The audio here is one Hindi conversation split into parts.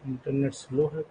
इंटरनेट स्लो है।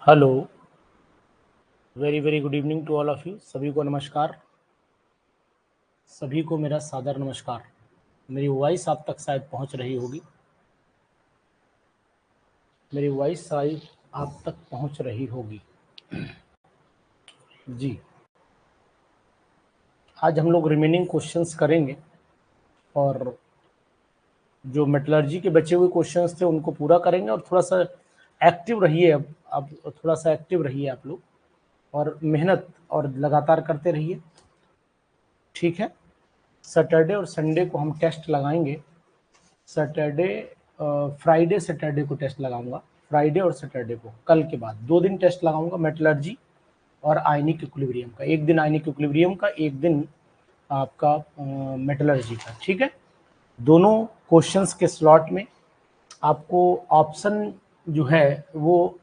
Hello, very very good evening to all of you. सभी को नमस्कार, सभी को मेरा सादर नमस्कार। मेरी वॉइस आप तक शायद पहुंच रही होगी, मेरी वॉइस शायद आप तक पहुंच रही होगी। जी, आज हम लोग रिमेनिंग क्वेश्चंस करेंगे और जो मेटलर्जी के बचे हुए क्वेश्चंस थे उनको पूरा करेंगे और थोड़ा सा एक्टिव रहिए। अब थोड़ा सा एक्टिव रहिए आप लोग और मेहनत और लगातार करते रहिए, ठीक है। सैटरडे और संडे को हम टेस्ट लगाएंगे। सैटरडे फ्राइडे सैटरडे को टेस्ट लगाऊंगा, फ्राइडे और सैटरडे को, कल के बाद 2 दिन टेस्ट लगाऊंगा मेटलर्जी और आयनिक इक्विलिब्रियम का। एक दिन आयनिक इक्विलिब्रियम का, एक दिन आपका मेटलर्जी का, ठीक है। दोनों क्वेश्चंस के स्लॉट में आपको ऑप्शन जो है वो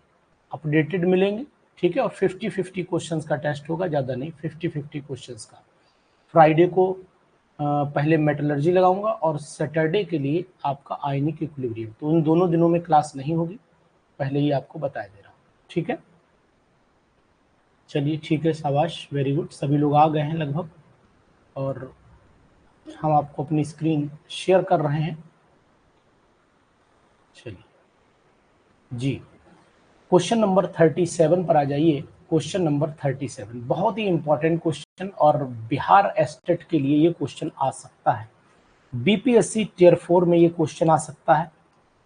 अपडेटेड मिलेंगे, ठीक है। और 50-50 क्वेश्चंस का टेस्ट होगा, ज़्यादा नहीं, 50-50 क्वेश्चंस का। फ्राइडे को पहले मेटलर्जी लगाऊंगा और सैटरडे के लिए आपका आयनिक इक्विलिब्रियम। तो उन दोनों दिनों में क्लास नहीं होगी, पहले ही आपको बता दे रहा हूँ, ठीक है। चलिए ठीक है, शाबाश, वेरी गुड। सभी लोग आ गए हैं लगभग और हम आपको अपनी स्क्रीन शेयर कर रहे हैं। चलिए जी, क्वेश्चन नंबर 37 पर आ जाइए। क्वेश्चन नंबर 37 बहुत ही इंपॉर्टेंट क्वेश्चन और बिहार एस्टेट के लिए ये क्वेश्चन आ सकता है। बीपीएससी टियर 4 में ये क्वेश्चन आ सकता है,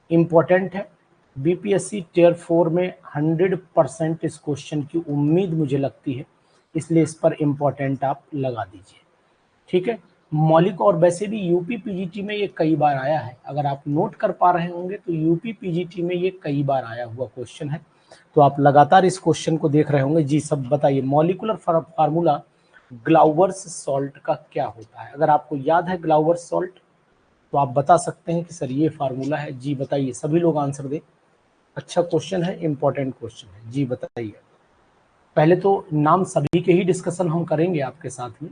इंपॉर्टेंट है। बीपीएससी टियर 4 में 100% इस क्वेश्चन की उम्मीद मुझे लगती है, इसलिए इस पर इंपॉर्टेंट आप लगा दीजिए, ठीक है। मौलिक और वैसे भी यूपी पीजीटी में ये कई बार आया है, अगर आप नोट कर पा रहे होंगे तो यूपी पीजीटी में ये कई बार आया हुआ क्वेश्चन है, तो आप लगातार इस क्वेश्चन को देख रहे होंगे। जी सब बताइए, मॉलिकुलर फार्मूला ग्लाउवर्स सॉल्ट का क्या होता है? अगर आपको याद है ग्लाउवर्स सॉल्ट तो आप बता सकते हैं कि सर ये फार्मूला है। जी बताइए, सभी लोग आंसर दें। अच्छा क्वेश्चन है, इंपॉर्टेंट क्वेश्चन है। जी बताइए। पहले तो नाम सभी के ही डिस्कशन हम करेंगे आपके साथ में,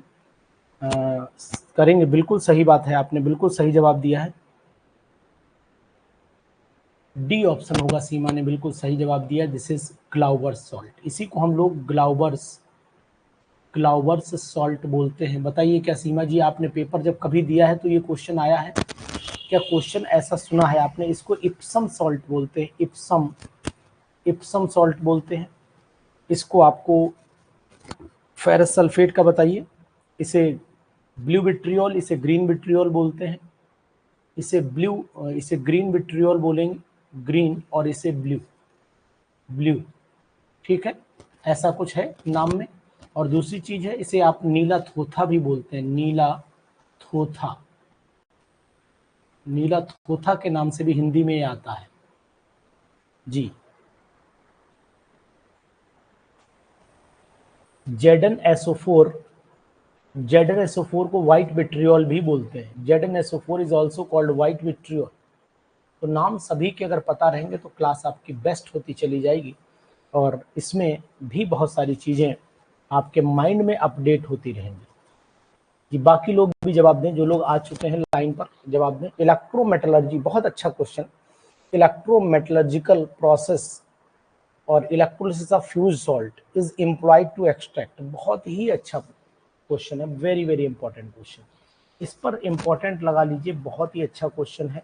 करेंगे। बिल्कुल सही बात है, आपने बिल्कुल सही जवाब दिया है। डी ऑप्शन होगा, सीमा ने बिल्कुल सही जवाब दिया। दिस इज ग्लाउवर्स सॉल्ट, इसी को हम लोग ग्लाउवर्स सॉल्ट बोलते हैं। बताइए क्या सीमा जी, आपने पेपर जब कभी दिया है तो ये क्वेश्चन आया है क्या? क्वेश्चन ऐसा सुना है आपने? इसको इप्सम सॉल्ट बोलते हैं, इप्सम सॉल्ट बोलते हैं इसको। आपको फेरस सल्फेट का बताइए, इसे ब्लू विट्रियोल, इसे ग्रीन विट्रियोल बोलते हैं। इसे ग्रीन विट्रियोल बोलेंगे, ग्रीन, और इसे ब्लू, ठीक है। ऐसा कुछ है नाम में। और दूसरी चीज है, इसे आप नीला थोथा भी बोलते हैं, थोथा नीला थोथा के नाम से भी हिंदी में आता है। जी, ZnSO4, ZnSO4 को व्हाइट विट्रियोल भी बोलते हैं। ZnSO4 is also called white vitriol. तो नाम सभी के अगर पता रहेंगे तो क्लास आपकी बेस्ट होती चली जाएगी और इसमें भी बहुत सारी चीजें आपके माइंड में अपडेट होती रहेंगी। कि बाकी लोग भी जवाब दें, जो लोग आ चुके हैं लाइन पर जवाब दें। इलेक्ट्रोमेटलर्जी, बहुत अच्छा क्वेश्चन। इलेक्ट्रोमेटलर्जिकल प्रोसेस और electrolysis of fuse salt is employed to extract, बहुत ही अच्छा क्वेश्चन है, वेरी वेरी इंपॉर्टेंट क्वेश्चन। इस पर इंपॉर्टेंट लगा लीजिए, बहुत ही अच्छा क्वेश्चन है।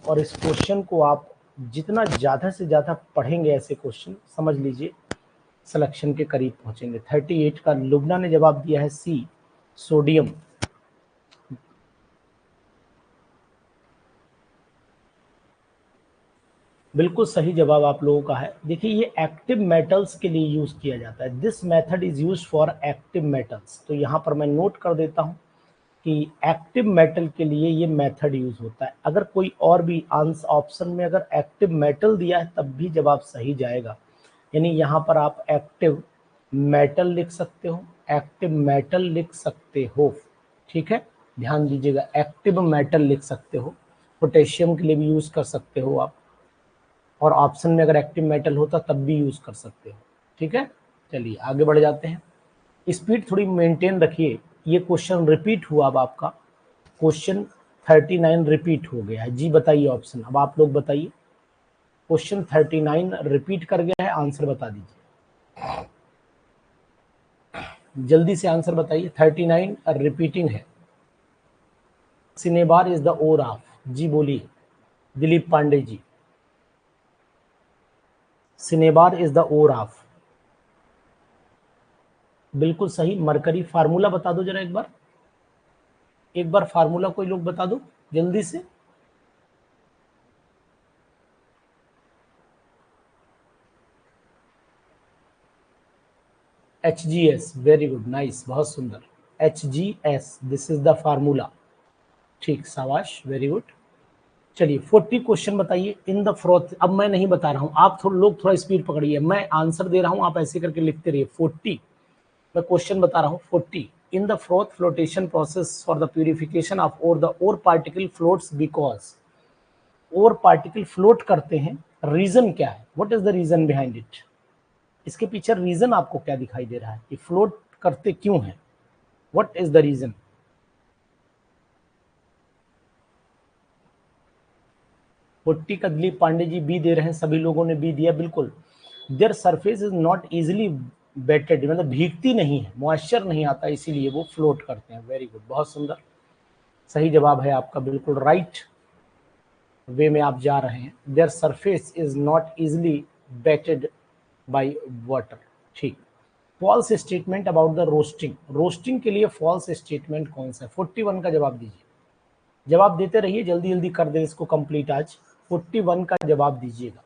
और इस क्वेश्चन को आप जितना ज़्यादा से ज़्यादा पढ़ेंगे, ऐसे क्वेश्चन समझ लीजिए सिलेक्शन के करीब पहुंचेंगे। 38 का लुबना ने जवाब दिया है सी, सोडियम। बिल्कुल सही जवाब आप लोगों का है। देखिए ये एक्टिव मेटल्स के लिए यूज किया जाता है। This method is use for active metals. तो यहाँ पर मैं नोट कर देता हूँ कि एक्टिव मेटल के लिए ये मेथड यूज होता है। अगर कोई और भी आंसर ऑप्शन में अगर एक्टिव मेटल दिया है तब भी जवाब सही जाएगा। यानी यहाँ पर आप एक्टिव मेटल लिख सकते हो, एक्टिव मेटल लिख सकते हो। ठीक है, ध्यान दीजिएगा, एक्टिव मेटल लिख सकते हो। पोटेशियम के लिए भी यूज कर सकते हो आप, और ऑप्शन में अगर एक्टिव मेटल होता तब भी यूज कर सकते हो। ठीक है, चलिए आगे बढ़ जाते हैं। स्पीड थोड़ी मेंटेन रखिए। ये क्वेश्चन रिपीट हुआ, अब आपका क्वेश्चन 39 रिपीट हो गया है। जी बताइए ऑप्शन, अब आप लोग बताइए। क्वेश्चन 39 रिपीट कर गया है, आंसर बता दीजिए, जल्दी से आंसर बताइए। 39 रिपीटिंग है। Cinnabar is the ore of, जी बोलिए Dilip Pandey ji. Cinnabar is the ore of, बिल्कुल सही। मरकरी, फार्मूला बता दो जरा एक बार फार्मूला कोई लोग बता दो जल्दी से। HGS, वेरी गुड, नाइस, बहुत सुंदर। HGS, this is the formula. ठीक, शाबाश, वेरी गुड। चलिए 40 क्वेश्चन बताइए। इन द फ्रोथ, अब मैं नहीं बता रहा हूं, आप लोग थोड़ा स्पीड पकड़िए, मैं आंसर दे रहा हूं, आप ऐसे करके लिखते रहिए। 40, मैं क्वेश्चन बता रहा हूं। 40, in the froth flotation process for the purification of ore the ore particle floats because, ore particle float करते हैं, रीजन क्या है, what is the reason behind it. इसके पीछे रीजन आपको क्या दिखाई दे रहा है कि फ्लोट करते क्यों हैं, व्हाट इज द रीजन। 40 का दिलीप पांडे जी बी दे रहे हैं, सभी लोगों ने बी दिया, बिल्कुल। Their surface is not easily wetted, मतलब भीगती नहीं है, मॉइस्चर नहीं आता, इसीलिए वो फ्लोट करते हैं। वेरी गुड, बहुत सुंदर, सही जवाब है आपका, बिल्कुल राइट वे में आप जा रहे हैं। Their surface is not easily wetted by water. ठीक। False statement about the roasting, roasting के लिए फॉल्स स्टेटमेंट कौन सा है। 41 का जवाब दीजिए, जवाब देते रहिए, जल्दी जल्दी कर दें इसको कंप्लीट आज। 41 का जवाब दीजिएगा,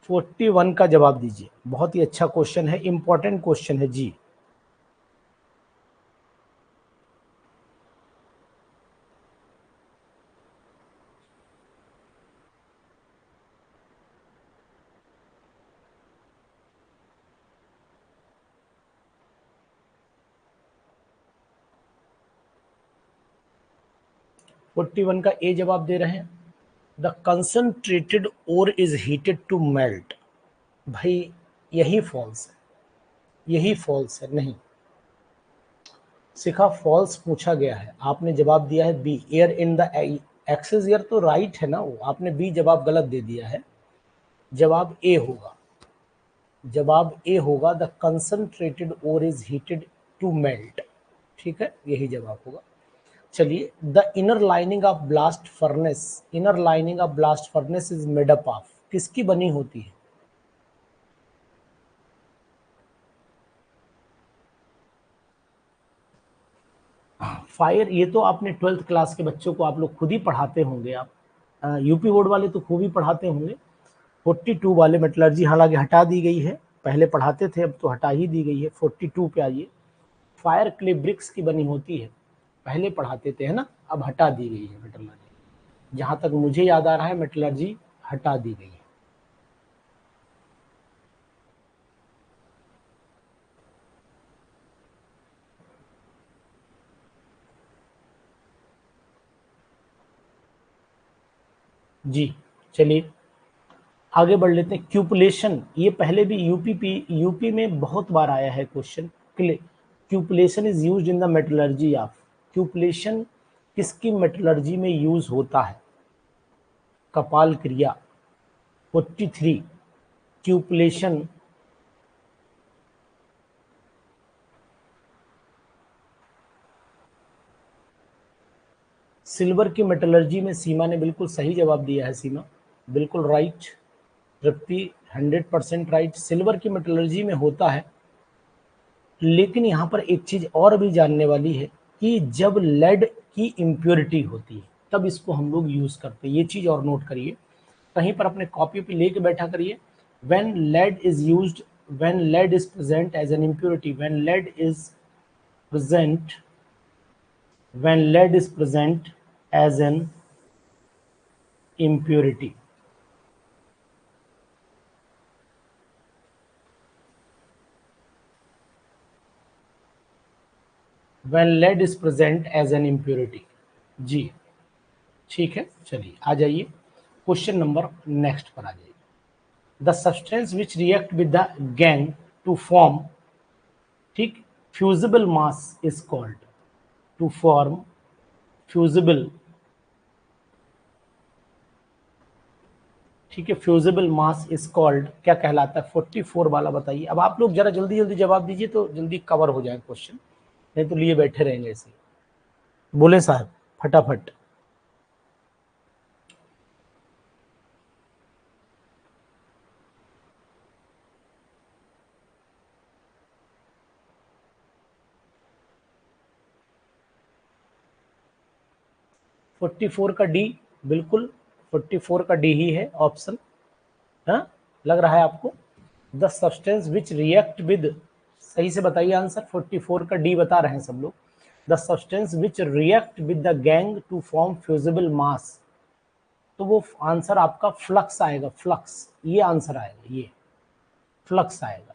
41 का जवाब दीजिए। बहुत ही अच्छा क्वेश्चन है, इंपॉर्टेंट क्वेश्चन है जी। फोर्टी वन का ए जवाब दे रहे हैं। The concentrated ore is heated to melt, भाई यही फॉल्स है, यही फॉल्स है। नहीं सिखा, फॉल्स पूछा गया है, आपने जवाब दिया है B, air in the excess air, तो राइट है ना वो, आपने बी जवाब गलत दे दिया है। जवाब ए होगा, जवाब ए होगा, the concentrated ore is heated to melt. ठीक है, यही जवाब होगा। चलिए, the inner lining of blast furnace, inner lining of blast furnace is made up of, किसकी बनी होती है। फायर, ये तो आपने 12th क्लास के बच्चों को आप लोग खुद ही पढ़ाते होंगे। आप यूपी बोर्ड वाले तो खूब ही पढ़ाते होंगे। 42 वाले मेटलर्जी हालांकि हटा दी गई है, पहले पढ़ाते थे, अब तो हटा ही दी गई है। 42 पे आइए। फायर क्ले ब्रिक्स की बनी होती है, पहले पढ़ाते थे, है ना, अब हटा दी गई है मेटलर्जी। जहां तक मुझे याद आ रहा है मेटलर्जी हटा दी गई है। जी, चलिए आगे बढ़ लेते हैं। क्यूपुलेशन, ये पहले भी यूपी में बहुत बार आया है question. Cupellation is used in the metallurgy of, cupellation किसकी मेटलर्जी में यूज होता है। कपाल क्रिया। 43, क्यूपुलेशन सिल्वर की मेटलर्जी में, सीमा ने बिल्कुल सही जवाब दिया है। सीमा बिल्कुल राइट। तृप्ति 100% राइट। सिल्वर की मेटलर्जी में होता है, लेकिन यहाँ पर एक चीज और भी जानने वाली है कि जब लेड की इम्प्योरिटी होती है तब इसको हम लोग यूज करते हैं। ये चीज और नोट करिए, कहीं पर अपने कॉपी पे लेके बैठा करिए। when lead is used when lead is present as an impurity when lead is present when lead is present as an impurity when lead is present as an impurity जी ठीक है। चलिए आ जाइए क्वेश्चन नंबर नेक्स्ट पर आ जाइए। The substance which react with the gangue to form, ठीक, fusible mass is called, to form fusible, ठीक है, फ्यूजिबल मास इज कॉल्ड, क्या कहलाता है? 44 वाला बताइए। अब आप लोग जरा जल्दी जल्दी जवाब दीजिए तो जल्दी कवर हो जाए क्वेश्चन, नहीं तो लिए बैठे रहेंगे ऐसे। बोले साहब फटाफट। फोर्टी फोर का डी, बिल्कुल 44 का डी ही है ऑप्शन। हाँ, लग रहा है आपको? The substance which react with, सही से बताइए आंसर। 44 का डी बता रहे हैं सब लोग। The substance which react with the gangue to form fusible mass, तो वो आंसर आपका फ्लक्स आएगा, फ्लक्स, ये आंसर आएगा, ये फ्लक्स आएगा।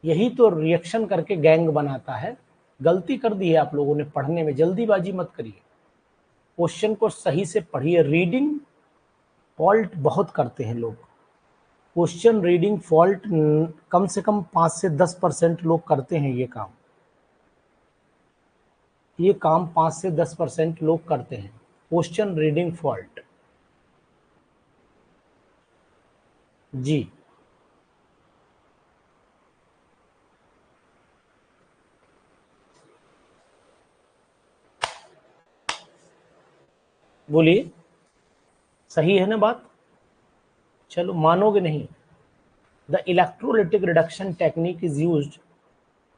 यही तो रिएक्शन करके गैंग बनाता है। गलती कर दी है आप लोगों ने पढ़ने में, जल्दीबाजी मत करिए, क्वेश्चन को सही से पढ़िए। रीडिंग फॉल्ट बहुत करते हैं लोग, क्वेश्चन रीडिंग फॉल्ट कम से कम 5 से 10% लोग करते हैं। ये काम 5 से 10% लोग करते हैं, क्वेश्चन रीडिंग फॉल्ट। जी बोलिए, सही है ना बात? चलो मानोगे नहीं। The electrolytic reduction technique is used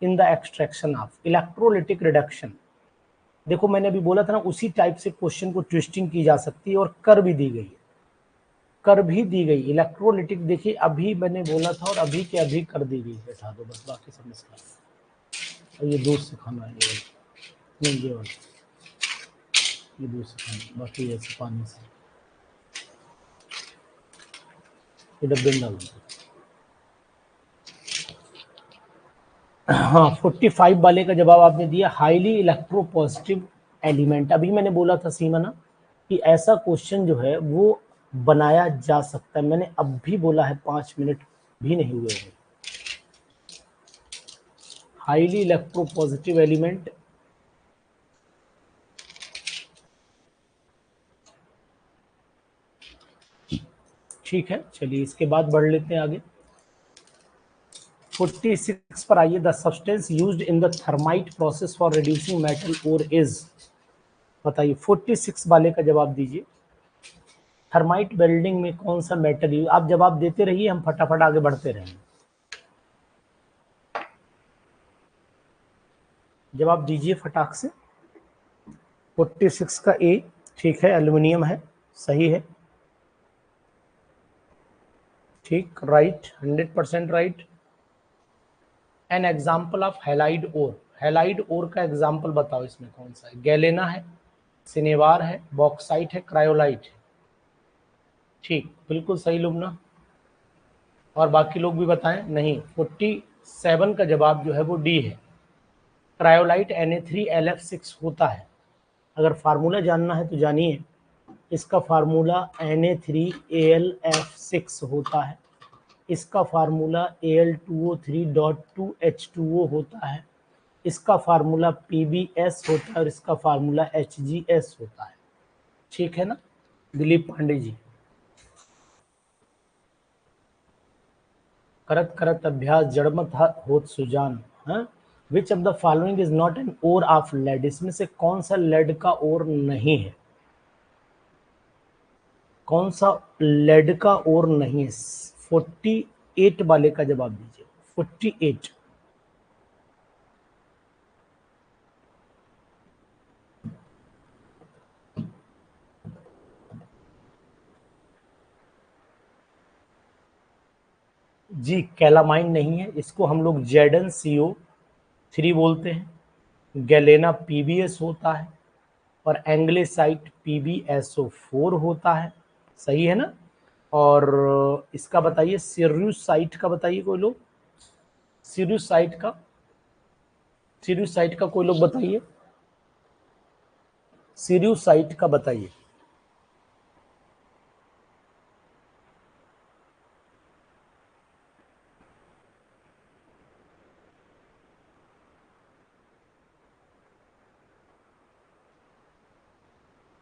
in the extraction of, electrolytic reduction, देखो मैंने अभी बोला था ना, उसी टाइप से क्वेश्चन को ट्विस्टिंग की जा सकती है और कर भी दी गई है, कर भी दी गई। इलेक्ट्रोलिटिक देखिए अभी मैंने बोला था और अभी के अभी कर दी गई। बैठा दो बस, बाकी सब मिस। और ये दूध से खाना है, ये नहीं ये वाला, ये दूध से खाना, बाकी ऐसे पानी से, ये डब्बे में डाल दो। हाँ 45 वाले का जवाब आपने दिया, हाईली इलेक्ट्रोपॉजिटिव एलिमेंट। अभी मैंने बोला था सीमा ना कि ऐसा क्वेश्चन जो है वो बनाया जा सकता है, मैंने अब भी बोला है, 5 मिनट भी नहीं हुए हैं। हाईली इलेक्ट्रोपॉजिटिव एलिमेंट, ठीक है। चलिए इसके बाद बढ़ लेते हैं आगे। 46 पर आइए। The substance used in the thermite process for reducing metal ore is, बताइए 46 वाले का जवाब दीजिए। थर्माइट वेल्डिंग में कौन सा मेटल यूज, आप जवाब देते रहिए, हम फटाफट आगे बढ़ते रहेंगे। जवाब दीजिए फटाक से। 46 का ए, ठीक है, एल्युमिनियम है, सही है, ठीक, right, 100% right. An example of halide ore, halide ore का एग्जाम्पल बताओ, इसमें कौन सा है? गैलेना है, सिनेवार है, बॉक्साइट है, क्रायोलाइट है, ठीक, बिल्कुल सही लुबना। और बाकी लोग भी बताएं। नहीं, 47 का जवाब जो है वो डी है, क्रायोलाइट Na3LF6 होता है। अगर फार्मूला जानना है तो जानिए, इसका फार्मूला Na3AlF6 होता है, इसका फार्मूला Al2O3.2H2O होता है, इसका फार्मूला PbS होता है और इसका फार्मूला HgS होता है, ठीक है ना दिलीप पांडे जी? करत करत अभ्यास जड़मत होत सुजान। हाँ, which of the following is not an ore of lead, इसमें से कौन सा लेड का ओर नहीं है? कौन सा लेड का ओर नहीं है? 47 48 वाले का जवाब दीजिए। 48। जी कैलामाइन नहीं है, इसको हम लोग ZnCO3 बोलते हैं। गैलेना PbS होता है और एंग्लेसाइट PbSO4 होता है। सही है ना? और इसका बताइए सिर्यूसाइट का, बताइए कोई लोग, सिर्यूसाइट का, सिर्यूसाइट का कोई लोग बताइए, सिर्यूसाइट का बताइए।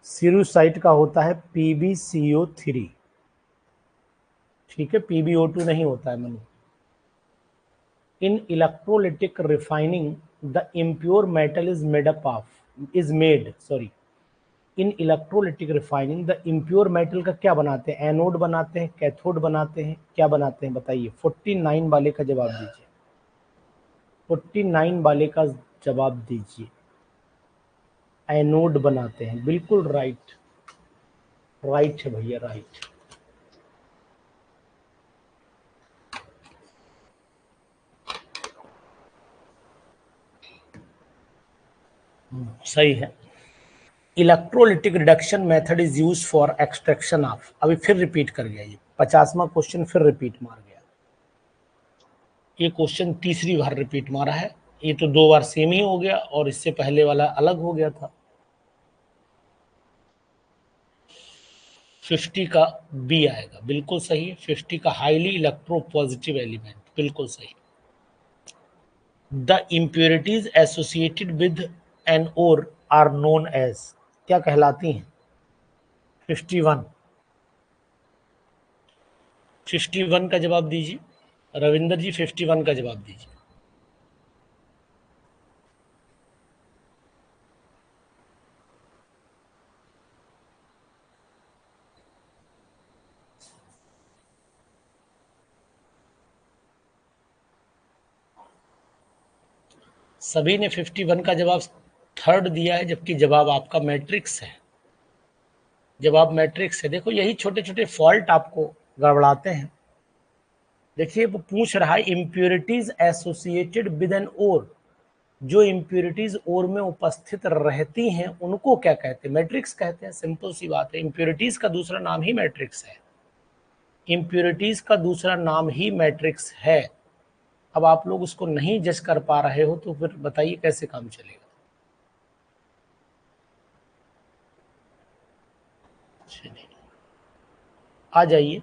सिर्यूसाइट का होता है PbCO3। ठीक है, PbO2 नहीं होता है Manu. In electrolytic refining the impure metal is made sorry in electrolytic refining the impure metal का क्या बनाते हैं? एनोड बनाते हैं, कैथोड बनाते हैं, क्या बनाते हैं बताइए। 49 वाले का जवाब दीजिए। 49 वाले का जवाब दीजिए। एनोड बनाते हैं, बिल्कुल राइट, राइट है भैया, राइट। सही है। Electrolytic reduction method is use for extraction of, अभी फिर रिपीट कर गया ये 50वां क्वेश्चन, फिर रिपीट मार गया। ये क्वेश्चन तीसरी बार रिपीट मारा है। ये तो 2 बार सेम ही हो गया और इससे पहले वाला अलग हो गया था। 50 का बी आएगा, बिल्कुल सही है। 50 का हाईली इलेक्ट्रो पॉजिटिव एलिमेंट, बिल्कुल सही। The impurities associated with an ore are known as, क्या कहलाती हैं? 51। 51 का जवाब दीजिए रविंदर जी, 51 का जवाब दीजिए। सभी ने 51 का जवाब थर्ड दिया है, जबकि जवाब आपका मैट्रिक्स है। जवाब मैट्रिक्स है। देखो यही छोटे छोटे फॉल्ट आपको गड़बड़ाते हैं। देखिए वो पूछ रहा है impurities associated with an ore, जो इम्प्योरिटीज ओर में उपस्थित रहती हैं उनको क्या कहते हैं? मैट्रिक्स कहते हैं। सिंपल सी बात है, इम्प्योरिटीज का दूसरा नाम ही मैट्रिक्स है। इम्प्योरिटीज का दूसरा नाम ही मैट्रिक्स है। अब आप लोग उसको नहीं जज कर पा रहे हो तो फिर बताइए कैसे काम चलेगा। चलिए आ जाइए।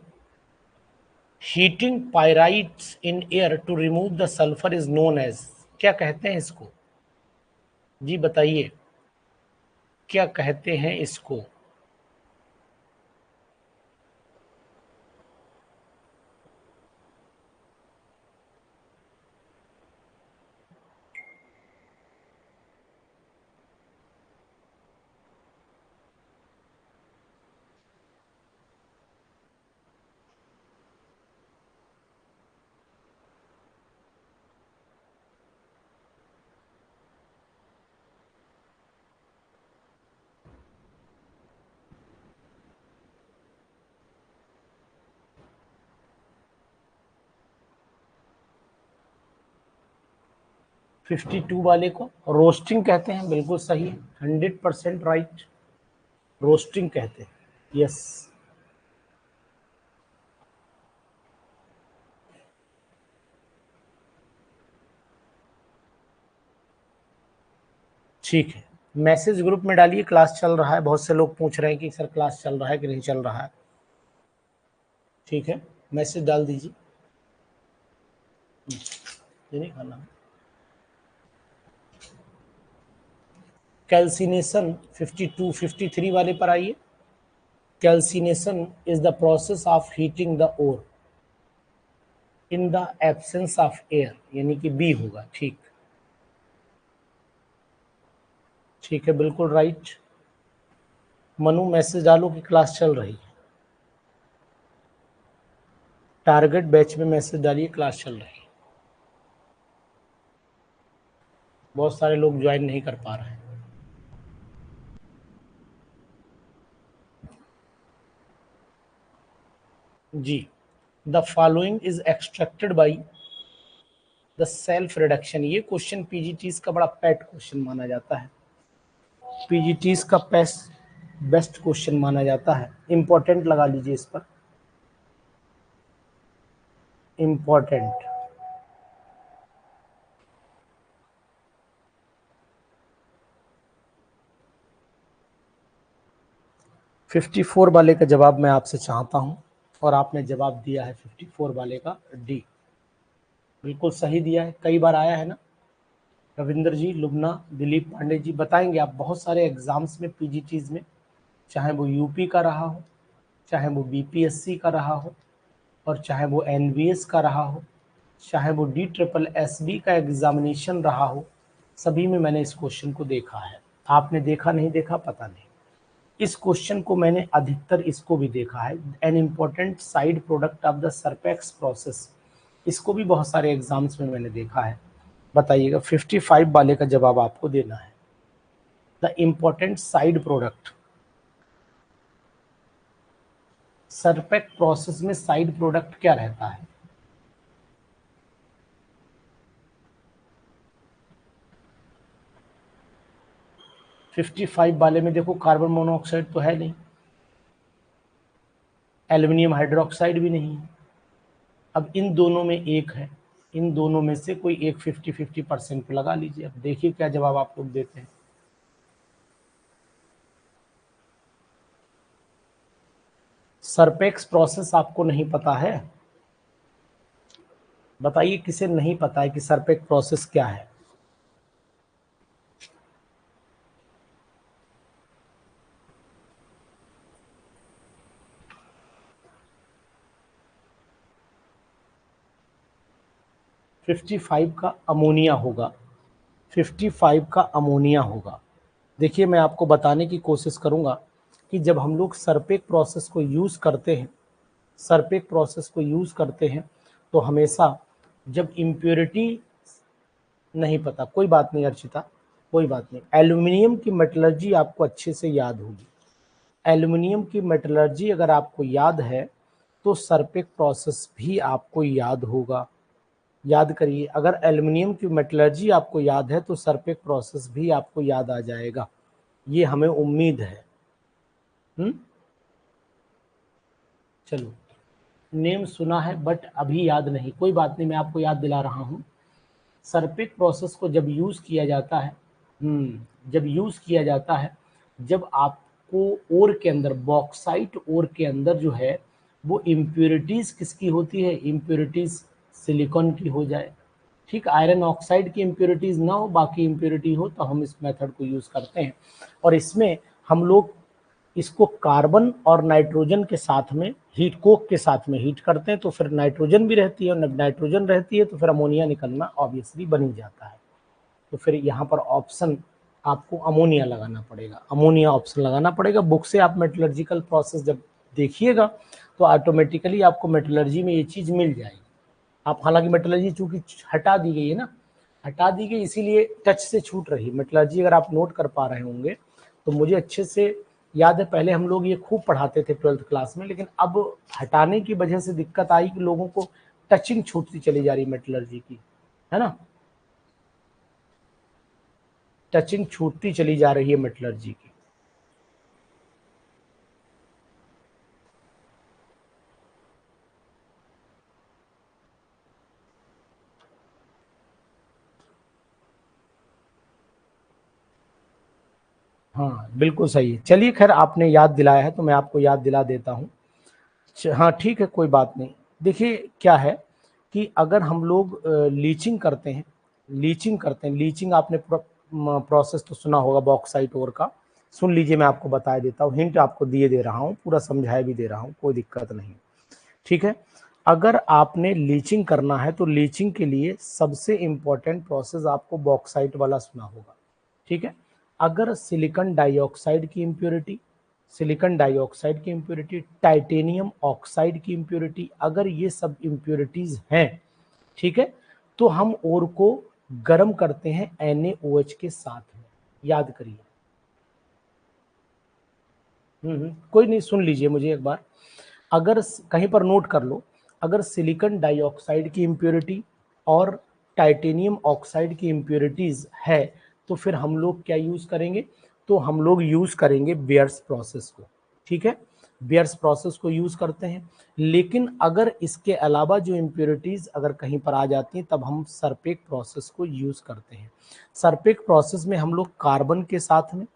Heating pyrites in air to remove the sulphur is known as, क्या कहते हैं इसको? जी बताइए, क्या कहते हैं इसको? फिफ्टी टू वाले को रोस्टिंग कहते हैं, बिल्कुल सही है, 100% राइट। रोस्टिंग कहते हैं, यस। ठीक है, मैसेज ग्रुप में डालिए क्लास चल रहा है। बहुत से लोग पूछ रहे हैं कि सर क्लास चल रहा है कि नहीं चल रहा है। ठीक है, मैसेज डाल दीजिए। ये नहीं खाना। कैल्सिनेशन 52 53 वाले पर आइए। Calcination is the process of heating the ore in the absence of air, यानी कि बी होगा। ठीक, ठीक है, बिल्कुल राइट। मनु मैसेज डालो कि क्लास चल रही है। टारगेट बैच में मैसेज डालिए, क्लास चल रही है। बहुत सारे लोग ज्वाइन नहीं कर पा रहे हैं। जी, the following is extracted by the self reduction. ये क्वेश्चन पीजीटीज का बड़ा पेट क्वेश्चन माना जाता है, पीजीटीज का बेस्ट क्वेश्चन माना जाता है। इंपॉर्टेंट लगा लीजिए इस पर, इंपॉर्टेंट। फिफ्टी 54 वाले का जवाब मैं आपसे चाहता हूं, और आपने जवाब दिया है 54 वाले का डी, बिल्कुल सही दिया है, कई बार आया है ना। रविंद्र जी, लुबना, दिलीप पांडे जी बताएंगे आप बहुत सारे एग्जाम्स में पीजीटीज में, चाहे वो यूपी का रहा हो, चाहे वो बीपीएससी का रहा हो, और चाहे वो एनवीएस का रहा हो, चाहे वो DSSB का एग्जामिनेशन रहा हो, सभी में मैंने इस क्वेश्चन को देखा है। आपने देखा नहीं देखा पता नहीं, इस क्वेश्चन को मैंने अधिकतर इसको भी देखा है। An important side product of the Serpeck's process, इसको भी बहुत सारे एग्जाम्स में मैंने देखा है। बताइएगा, 55 वाले का जवाब आपको देना है। The important side product, Serpeck process में साइड प्रोडक्ट क्या रहता है? फिफ्टी 55 वाले में देखो, कार्बन मोनोऑक्साइड तो है नहीं, एल्युमिनियम हाइड्रोक्साइड भी नहीं है। अब इन दोनों में एक है, इन दोनों में से कोई एक 50-50% पे लगा लीजिए। अब देखिए क्या जवाब आप लोग देते हैं। सरपेक्स प्रोसेस आपको नहीं पता है? बताइए किसे नहीं पता है कि सरपेक्स प्रोसेस क्या है? फिफ्टी 55 का अमोनिया होगा, 55 का अमोनिया होगा। देखिए, मैं आपको बताने की कोशिश करूंगा कि जब हम लोग सरपेक प्रोसेस को यूज़ करते हैं, सरपेक प्रोसेस को यूज़ करते हैं, तो हमेशा जब इम्प्योरिटी नहीं पता, कोई बात नहीं अर्चिता, कोई बात नहीं, एल्युमिनियम की मेटलर्जी आपको अच्छे से याद होगी। एल्युमिनियम की मेटलर्जी अगर आपको याद है तो सरपेक प्रोसेस भी आपको याद होगा। याद करिए, अगर एल्युमिनियम की मेटलर्जी आपको याद है तो सरपेक प्रोसेस भी आपको याद आ जाएगा, ये हमें उम्मीद है। चलो, नेम सुना है बट अभी याद नहीं, कोई बात नहीं, मैं आपको याद दिला रहा हूँ। सरपेक प्रोसेस को जब यूज़ किया जाता है, जब यूज़ किया जाता है, जब आपको ओर के अंदर, बॉक्साइट ओर के अंदर जो है वो इम्प्योरिटीज़ किसकी होती है? इम्प्योरिटीज़ सिलिकॉन की हो जाए, ठीक, आयरन ऑक्साइड की इम्प्योरिटीज़ ना हो, बाकी इम्प्योरिटी हो, तो हम इस मेथड को यूज़ करते हैं। और इसमें हम लोग इसको कार्बन और नाइट्रोजन के साथ में हीट, कोक के साथ में हीट करते हैं, तो फिर नाइट्रोजन भी रहती है, और जब नाइट्रोजन रहती है तो फिर अमोनिया निकलना ऑब्वियसली बन ही जाता है। तो फिर यहाँ पर ऑप्शन आपको अमोनिया लगाना पड़ेगा, अमोनिया ऑप्शन लगाना पड़ेगा। बुक से आप मेटलर्जिकल प्रोसेस जब देखिएगा तो ऑटोमेटिकली आपको मेटलर्जी में ये चीज़ मिल जाएगी। आप, हालांकि मेटलर्जी चूंकि हटा दी गई है ना, हटा दी गई, इसीलिए टच से छूट रही मेटलर्जी, अगर आप नोट कर पा रहे होंगे तो मुझे अच्छे से याद है, पहले हम लोग ये खूब पढ़ाते थे 12th क्लास में, लेकिन अब हटाने की वजह से दिक्कत आई कि लोगों को टचिंग छूटती चली जा रही मेटलर्जी की, है ना, टचिंग छूटती चली जा रही है मेटलर्जी की। हाँ बिल्कुल सही है। चलिए, खैर आपने याद दिलाया है तो मैं आपको याद दिला देता हूँ। हाँ ठीक है, कोई बात नहीं। देखिए क्या है कि अगर हम लोग लीचिंग करते हैं, लीचिंग आपने प्रोसेस तो सुना होगा बॉक्साइट ओर का, सुन लीजिए, मैं आपको बता देता हूँ, हिंट आपको दिए दे रहा हूँ, पूरा समझाए भी दे रहा हूँ, कोई दिक्कत नहीं, ठीक है। अगर आपने लीचिंग करना है तो लीचिंग के लिए सबसे इंपॉर्टेंट प्रोसेस आपको बॉक्साइट वाला सुना होगा, ठीक है। अगर सिलिकॉन डाइऑक्साइड की इम्प्योरिटी, सिलिकॉन डाइऑक्साइड की इम्प्योरिटी, टाइटेनियम ऑक्साइड की इम्प्योरिटी, अगर ये सब इम्प्योरिटीज हैं, ठीक है, तो हम ओर को गर्म करते हैं NaOH के साथ में, याद करिए। कोई नहीं, सुन लीजिए मुझे एक बार, अगर कहीं पर नोट कर लो, अगर सिलिकॉन डाइऑक्साइड की इम्प्योरिटी और टाइटेनियम ऑक्साइड की इम्प्योरिटीज है तो फिर हम लोग क्या यूज करेंगे, तो हम लोग यूज करेंगे बियर्स प्रोसेस को, ठीक है, बियर्स प्रोसेस को यूज करते हैं। लेकिन अगर इसके अलावा जो इम्प्योरिटीज अगर कहीं पर आ जाती हैं तब हम सरपेक प्रोसेस को यूज करते हैं। सरपेक प्रोसेस में हम लोग कार्बन के साथ में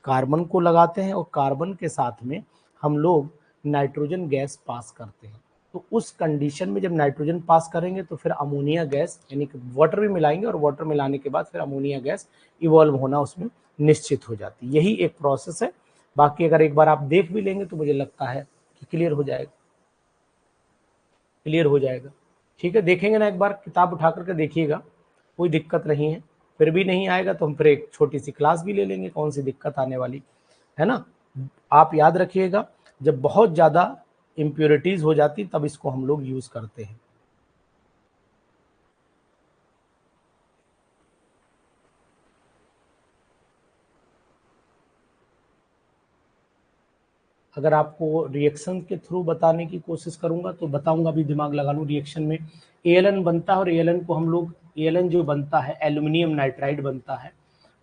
कार्बन को लगाते हैं और कार्बन के साथ में हम लोग नाइट्रोजन गैस पास करते हैं। तो उस कंडीशन में जब नाइट्रोजन पास करेंगे तो फिर अमोनिया गैस, यानी कि वाटर भी मिलाएंगे और वाटर मिलाने के बाद फिर अमोनिया गैस इवॉल्व होना उसमें निश्चित हो जाती है। यही एक प्रोसेस है। बाकी अगर एक बार आप देख भी लेंगे तो मुझे लगता है कि क्लियर हो जाएगा, क्लियर हो जाएगा। ठीक है, देखेंगे ना, एक बार किताब उठा करके देखिएगा, कोई दिक्कत नहीं है। फिर भी नहीं आएगा तो हम फिर एक छोटी सी क्लास भी ले लेंगे, कौन सी दिक्कत आने वाली है ना। आप याद रखिएगा, जब बहुत ज़्यादा इम्प्योरिटीज हो जाती तब इसको हम लोग यूज करते हैं। अगर आपको रिएक्शन के थ्रू बताने की कोशिश करूंगा तो बताऊंगा, भी दिमाग लगा लूँ। रिएक्शन में एएलएन बनता है और एएलएन को हम लोग, एएलएन जो बनता है एल्यूमिनियम नाइट्राइड बनता है,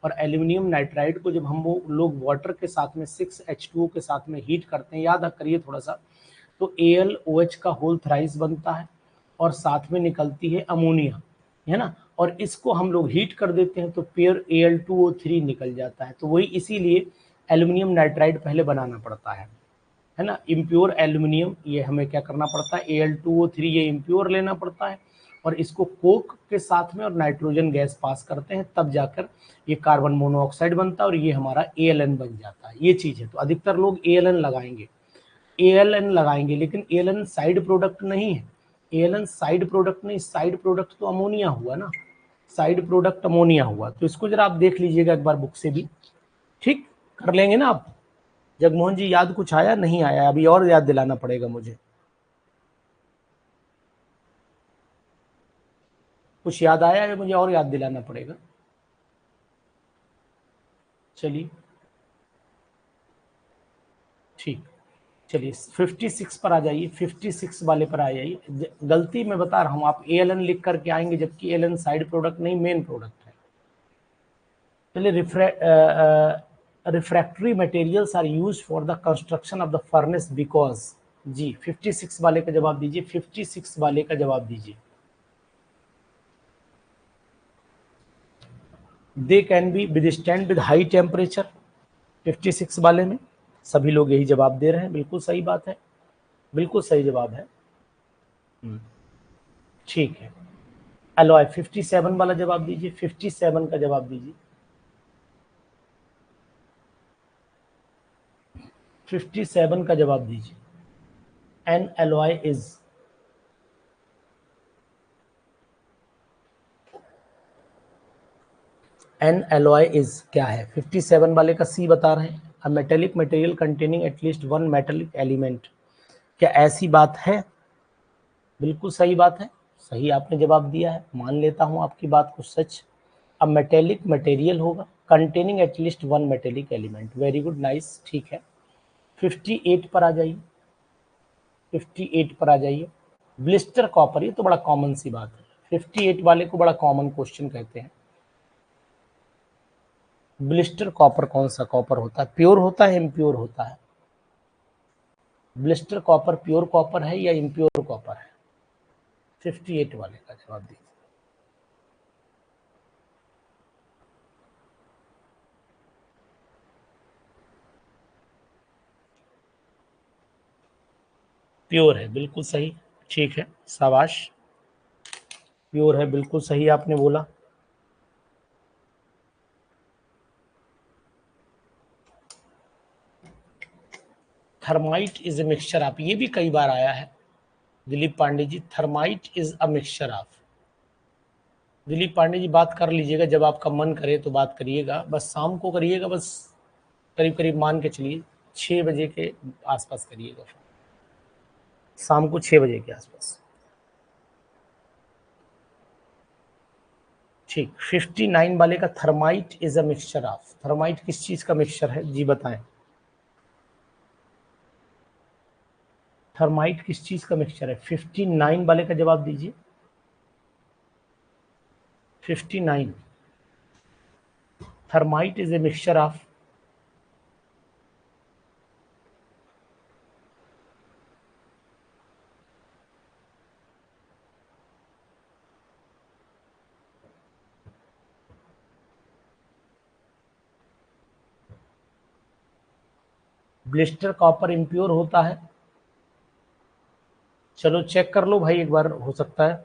और एल्यूमिनियम नाइट्राइड को जब हम वो लोग वाटर के साथ में 6H2O के साथ में हीट करते हैं, याद करिए थोड़ा सा, तो AlOH का होल थ्राइस बनता है और साथ में निकलती है अमोनिया, है ना, और इसको हम लोग हीट कर देते हैं तो पेयर Al2O3 निकल जाता है। तो वही इसीलिए एल्यूमिनियम नाइट्राइड पहले बनाना पड़ता है ना। इम्प्योर एल्यूमिनियम ये हमें क्या करना पड़ता है, Al2O3 ये इम्प्योर लेना पड़ता है और इसको कोक के साथ में और नाइट्रोजन गैस पास करते हैं, तब जाकर ये कार्बन मोनोऑक्साइड बनता है और ये हमारा ALN बन जाता है। ये चीज़ है। तो अधिकतर लोग ALN लगाएंगे, ALN लगाएंगे, लेकिन ALN साइड प्रोडक्ट नहीं है। ALN साइड प्रोडक्ट नहीं, साइड प्रोडक्ट तो अमोनिया हुआ ना, साइड प्रोडक्ट अमोनिया हुआ। तो इसको जरा आप देख लीजिएगा एक बार बुक से भी, ठीक, कर लेंगे ना आप। जगमोहन जी याद कुछ आया, नहीं आया, अभी और याद दिलाना पड़ेगा मुझे। कुछ याद आया है, मुझे और याद दिलाना पड़ेगा। चलिए ठीक, चलिए 56 पर आ जाइए, 56 वाले पर आ जाइए। गलती मैं बता रहा हूँ, आप ALN लिख करके आएंगे जबकि ALN साइड प्रोडक्ट नहीं, मेन प्रोडक्ट है। चलिए, refractory materials are use for the construction of the furnace because, जी 56 वाले का जवाब दीजिए, 56 वाले का जवाब दीजिए। They can be withstand with high temperature, 56 वाले में सभी लोग यही जवाब दे रहे हैं। बिल्कुल सही बात है, बिल्कुल सही जवाब है। ठीक है, अलॉय 57 वाला जवाब दीजिए, 57 का जवाब दीजिए, 57 का जवाब दीजिए। N alloy is, N alloy is क्या है, 57 वाले का सी बता रहे हैं, a metallic material containing at least one metallic element. क्या ऐसी बात है? बिल्कुल सही बात है, सही आपने जवाब दिया है, मान लेता हूं आपकी बात को सच। अब मेटेलिक मटेरियल होगा containing at least one metallic element, very good, nice, ठीक है। 58 पर आ जाइए, 58 पर आ जाइए। ब्लिस्टर कॉपर, ये तो बड़ा कॉमन सी बात है, 58 वाले को बड़ा कॉमन क्वेश्चन कहते हैं। ब्लिस्टर कॉपर कौन सा कॉपर होता है, प्योर होता है इम्प्योर होता है? ब्लिस्टर कॉपर प्योर कॉपर है या इम्प्योर कॉपर है? 58 वाले का जवाब दीजिए। प्योर है, बिल्कुल सही, ठीक है, शाबाश, प्योर है, बिल्कुल सही आपने बोला। थर्माइट इज ए मिक्सचर, आप, ये भी कई बार आया है Dilip Pandey ji, thermite is a mixture of. Dilip Pandey ji बात कर लीजिएगा, जब आपका मन करे तो बात करिएगा, बस शाम को करिएगा, बस करीब करीब मान के चलिए 6 बजे के आसपास करिएगा, शाम को 6 बजे के आसपास। ठीक। 59 वाले का thermite is a mixture of, thermite किस चीज का मिक्सचर है जी बताएं। थर्माइट किस चीज का मिक्सचर है? 59 वाले का जवाब दीजिए। 59, thermite is a mixture of, blister copper impure होता है। चलो चेक कर लो भाई एक बार, हो सकता है।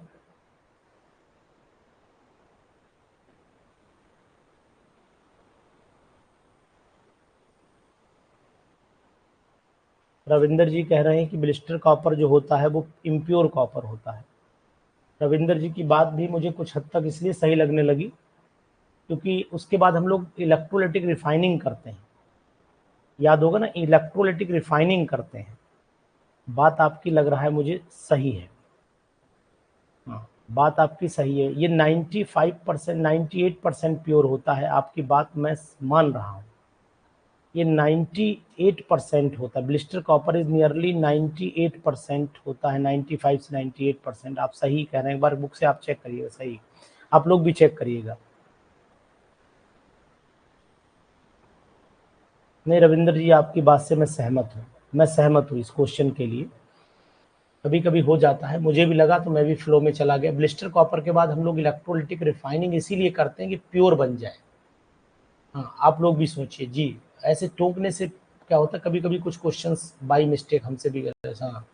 रविंदर जी कह रहे हैं कि ब्लिस्टर कॉपर जो होता है वो इम्प्योर कॉपर होता है। रविंदर जी की बात भी मुझे कुछ हद तक इसलिए सही लगने लगी क्योंकि उसके बाद हम लोग इलेक्ट्रोलाइटिक रिफाइनिंग करते हैं, याद होगा ना, इलेक्ट्रोलाइटिक रिफाइनिंग करते हैं। बात आपकी लग रहा है मुझे सही है। हाँ, बात आपकी सही है। ये 95%, 98% प्योर होता है, आपकी बात मैं मान रहा हूँ। ये 98% होता है, ब्लिस्टर कॉपर इज नियरली 98% होता है, 95 से 98%। आप सही कह रहे हैं, एक बार बुक से आप चेक करिएगा, सही। आप लोग भी चेक करिएगा। नहीं रविंद्र जी, आपकी बात से मैं सहमत हूँ, मैं सहमत हूँ इस क्वेश्चन के लिए। कभी कभी हो जाता है, मुझे भी लगा तो मैं भी फ्लो में चला गया। ब्लिस्टर कॉपर के बाद हम लोग इलेक्ट्रोलिटिक रिफाइनिंग इसीलिए करते हैं कि प्योर बन जाए। हाँ, आप लोग भी सोचिए जी, ऐसे टोकने से क्या होता है, कभी कभी कुछ क्वेश्चंस बाय मिस्टेक हमसे भी करते हैं। हाँ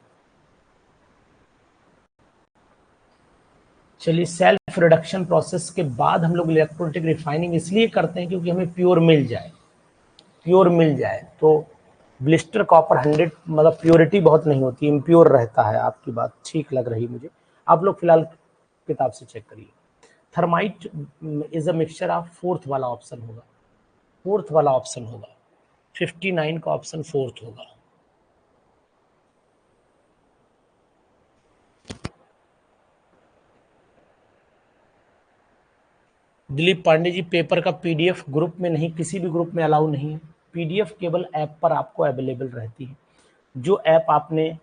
चलिए, सेल्फ रिडक्शन प्रोसेस के बाद हम लोग इलेक्ट्रोलिटिक रिफाइनिंग इसलिए करते हैं क्योंकि हमें प्योर मिल जाए, प्योर मिल जाए। तो ब्लिस्टर कॉपर 100 मतलब प्योरिटी बहुत नहीं होती, इम्प्योर रहता है। आपकी बात ठीक लग रही मुझे। आप लोग फिलहाल किताब से चेक करिए। Thermite is a mixture of, fourth वाला ऑप्शन होगा, फोर्थ वाला ऑप्शन होगा। 59 का ऑप्शन फोर्थ होगा। दिलीप पांडे जी, पेपर का पीडीएफ ग्रुप में नहीं, किसी भी ग्रुप में अलाउ नहीं है। पीडीएफ केवल ऐप पर आपको अवेलेबल रहती है। जो ऐप आपने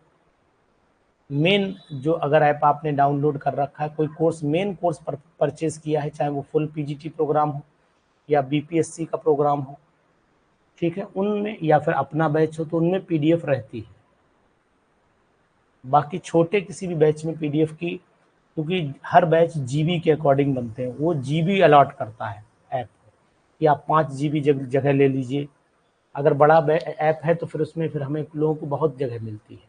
मेन, जो अगर ऐप आपने डाउनलोड कर रखा है, कोई कोर्स मेन कोर्स पर परचेज किया है, चाहे वो फुल पीजीटी प्रोग्राम हो या बीपीएससी का प्रोग्राम हो, ठीक है, उनमें, या फिर अपना बैच हो तो उनमें पीडीएफ रहती है। बाकी छोटे किसी भी बैच में पीडीएफ की, क्योंकि हर बैच जीबी के अकॉर्डिंग बनते हैं, वो जीबी अलॉट करता है ऐप कि आप 5 जीबी जगह ले लीजिए। अगर बड़ा ऐप है तो फिर उसमें फिर हमें लोगों को बहुत जगह मिलती है,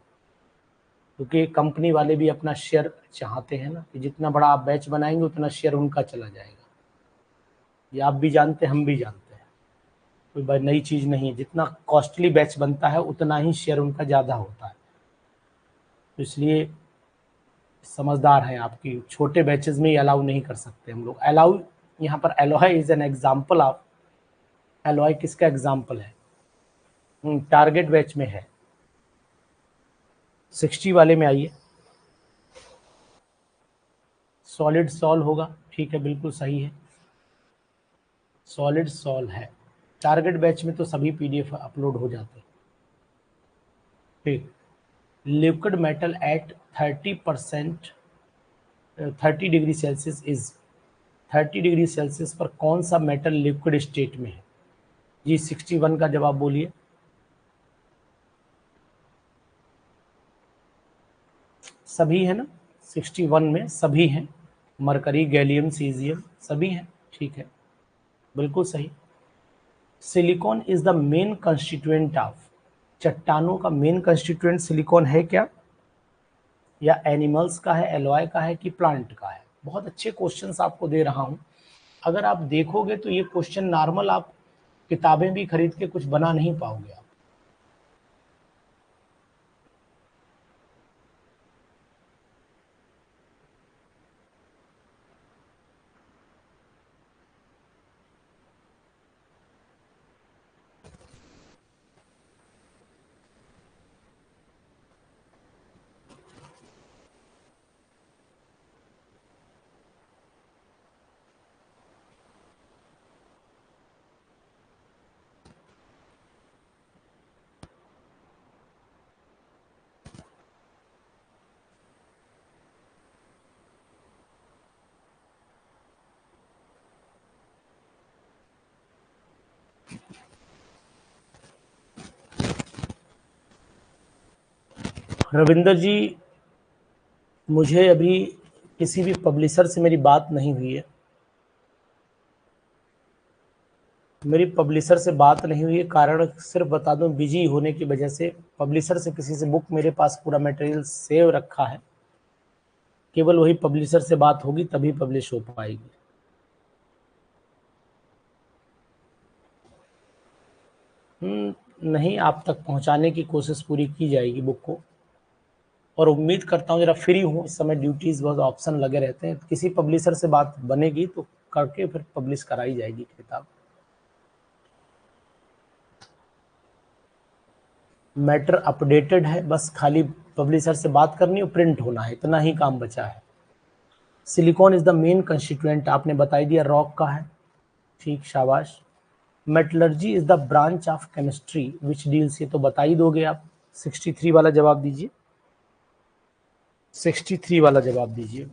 क्योंकि कंपनी वाले भी अपना शेयर चाहते हैं ना, कि जितना बड़ा आप बैच बनाएंगे उतना शेयर उनका चला जाएगा। ये आप भी जानते हैं, हम भी जानते हैं, कोई नई चीज़ नहीं है। जितना कॉस्टली बैच बनता है उतना ही शेयर उनका ज़्यादा होता है। तो इसलिए समझदार हैं आपकी, छोटे बैचेस में ही अलाउ नहीं कर सकते हम लोग। अलाउ यहाँ पर alloy is an example of, alloy किसका एग्जाम्पल है? टारगेट बैच में है। 60 वाले में आइए, सॉलिड सॉल्व होगा, ठीक है, बिल्कुल सही है, सॉलिड सॉल्व है। टारगेट बैच में तो सभी पीडीएफ अपलोड हो जाते हैं। ठीक। Liquid metal at 30%, 30 degree Celsius is, 30 degree Celsius पर कौन सा मेटल लिक्विड स्टेट में है जी? 61 का जवाब बोलिए। सभी है ना, 61 में सभी हैं, मरकरी, गैलियम, सीजियम सभी हैं, ठीक है, बिल्कुल सही। Silicon is the main constituent of, चट्टानों का मेन कंस्टिट्यूएंट सिलिकॉन है क्या? या एनिमल्स का है, एलॉय का है, कि प्लांट का है? बहुत अच्छे क्वेश्चंस आपको दे रहा हूं। अगर आप देखोगे तो ये क्वेश्चन नॉर्मल आप किताबें भी खरीद के कुछ बना नहीं पाओगे आप। रविंदर जी, मुझे अभी किसी भी पब्लिशर से मेरी बात नहीं हुई है। मेरी पब्लिशर से बात नहीं हुई है, कारण सिर्फ बता दूं, बिजी होने की वजह से पब्लिशर से किसी से बुक मेरे पास पूरा मटेरियल सेव रखा है। केवल वही पब्लिशर से बात होगी तभी पब्लिश हो पाएगी। नहीं, आप तक पहुंचाने की कोशिश पूरी की जाएगी बुक को, और उम्मीद करता हूँ, जरा फ्री हूँ इस समय, ड्यूटीज बहुत ऑप्शन लगे रहते हैं, किसी पब्लिशर से बात बनेगी तो करके फिर पब्लिश कराई जाएगी किताब। मैटर अपडेटेड है, बस खाली पब्लिशर से बात करनी और प्रिंट होना है, इतना ही काम बचा है। Silicon is the main constituent, आपने बताई दिया रॉक का है, ठीक, शाबाश। Metallurgy is the branch of chemistry which deals, ये तो बता ही दोगे आप। 63 वाला जवाब दीजिए, 63 वाला जवाब दीजिए।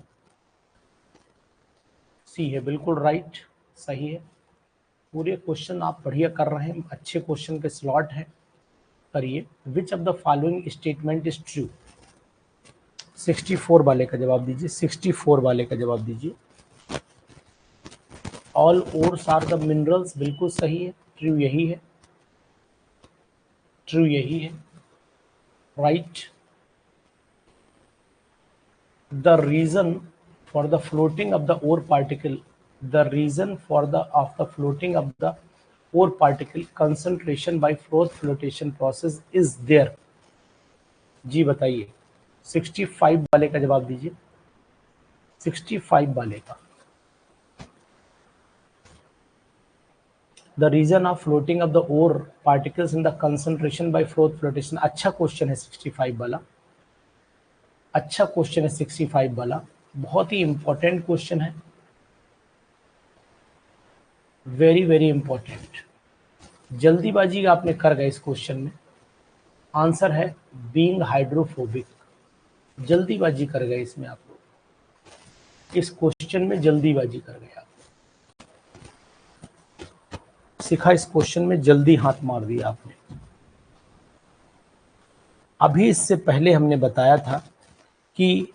सी है, बिल्कुल राइट, सही है। पूरे क्वेश्चन आप बढ़िया कर रहे हैं, अच्छे क्वेश्चन के स्लॉट है, करिए। विच of the following statement is true, 64 वाले का जवाब दीजिए, 64 वाले का जवाब दीजिए। All ores are the minerals, बिल्कुल सही है, ट्रू यही है, ट्रू यही है, right. The reason for the floating of the ore particle, the reason for the floating of the ore particle concentration by Froth flotation process is there, जी बताइए। 65 वाले का जवाब दीजिए, 65 वाले का। The reason of floating of the ore particles in the concentration by Froth flotation, अच्छा क्वेश्चन है 65 वाला, अच्छा क्वेश्चन है 65 वाला, बहुत ही इंपॉर्टेंट क्वेश्चन है, वेरी वेरी इंपॉर्टेंट। जल्दीबाजी आपने कर गए इस क्वेश्चन में, आंसर है बीइंग हाइड्रोफोबिक, जल्दीबाजी कर गए इसमें आप लोग, इस क्वेश्चन में जल्दीबाजी कर गए आप, सीखा इस क्वेश्चन में जल्दी हाथ मार दिया आपने। अभी इससे पहले हमने बताया था कि